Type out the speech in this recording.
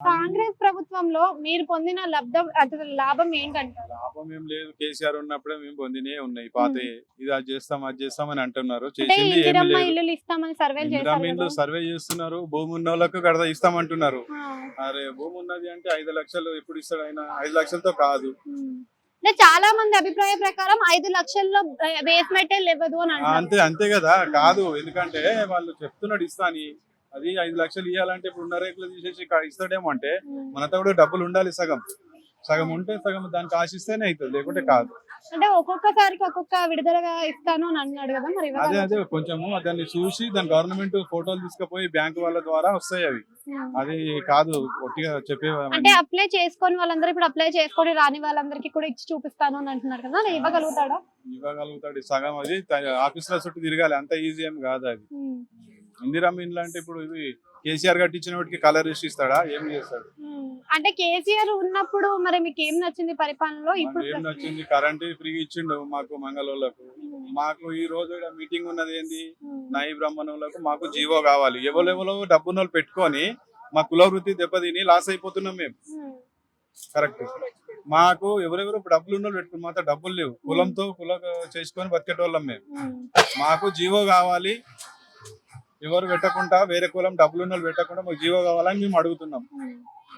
కాంగ్రెస్ ప్రభుత్వంలో మీరు పొందిన లాభం ఏంటంటారు? లాభం ఏం లేదు. కేసీఆర్ ఉన్నప్పుడే మేము పొందినే ఉన్నాయి. హ్మ్. ఇది అది చేస్తాం అని అంటున్నారు. అంటే చేసింది ఏమీ ఇందిరమ్మ లేదు. ఇల్లులు ఇస్తామని సర్వేలు ఇందిరా చేశారు మీన్లు కదా! సర్వే చేస్తున్నారు. భూమి ఉన్నోళ్ళకు కడత ఇస్తామంటున్నారు. ఆ! అరే భూమి ఉన్నది అంటే 5 లక్షలు ఎప్పుడు ఇస్తాడు ఆయన? 5 లక్షలతో కాదు. హ్మ్. అంటే చాలా మంది అభిప్రాయ ప్రకారం 5 లక్షల్లో బేస్‌మెంటే లేవదు అని అంటారు. అంతే అంతే కదా! కాదు. ఎందుకంటే వాళ్ళు చెప్తున్నాడు ఇస్తా అని. అది 5 లక్షలు ఇయ్యాలంటే ఇప్పుడు ఉన్న రేట్లు తీసేసి ఇస్తాడేమో అంటే హ్మ్. మనతో కూడా డబ్బులు ఉండాలి సగం. సగం ఉంటే సగం దానికి ఆశిస్తేనే అవుతుంది. లేకుంటే కాదు. అంటే ఒక్కొక్కసారికి ఒక్కొక్క విడుదలగా ఇస్తాను అని అన్నాడు కదా! మరి అదే ఇవ్వగలరా? కొంచెము దాన్ని చూసి దాని గవర్నమెంట్ ఫోటోలు తీసుకుపోయి బ్యాంక్ వాళ్ళ ద్వారా వస్తాయి అవి. హ్మ్. అది కాదు ఒట్టిగా అంటే చెప్పేవన్నీ. అప్లై చేసుకొని వాళ్ళందరూ ఇప్పుడు అప్లై చేసుకొని రాని వాళ్ళందరికీ కూడా ఇచ్చి చూపిస్తాను అని అంటున్నారు కదా! అది ఇవ్వగలుగుతాడా? ఇవ్వగలుగుతాడు. సగం అది ఆఫీసుల చుట్టూ తిరగాలి. అంత ఈజీ ఏం కాదు అది. హ్మ్. ఇందిరా మీన్లు అంటే ఇప్పుడు ఇవి కేసీఆర్ కట్టించిన వాటికి కలర్ ఇష్ట ఇస్తాడా? ఏం చేస్తాడు? హ్మ్. అంటే కేసీఆర్ ఉన్నప్పుడు మరి మీకేం నచ్చింది పరిపాలనలో? మాకు ఇప్పుడు ఏం నచ్చింది? కరెంట్ ఫ్రీగా ఇచ్చిండు మాకు మంగళోళ్ళకు. హ్మ్. మాకు ఈ రోజు ఈడ మీటింగ్ ఉన్నది ఏంది? హ్మ్. నాయి బ్రాహ్మణులకు మాకు జీవో కావాలి. ఎవరెవరో డబ్బునోళ్ళు పెట్టుకొని మా కుల వృత్తి దెబ్బతిని లాస్ అయిపోతున్నాం మేము. హ్మ్. కరెక్ట్. మాకు ఎవరెవరు డబ్బులు ఉన్నోళ్ళు పెట్టుకుని మాతో డబ్బులు లేవు. కులంతో చేసుకొని బతికేటోళ్ళం మేము. హ్మ్. మాకు జీవో కావాలి. ఎవరు పెట్టకుండా వేరే కులం డబ్బులు ఉన్నోళ్ళు పెట్టకుండా మాకు జీవో కావాలని మేము అడుగుతున్నాం. హ్మ్.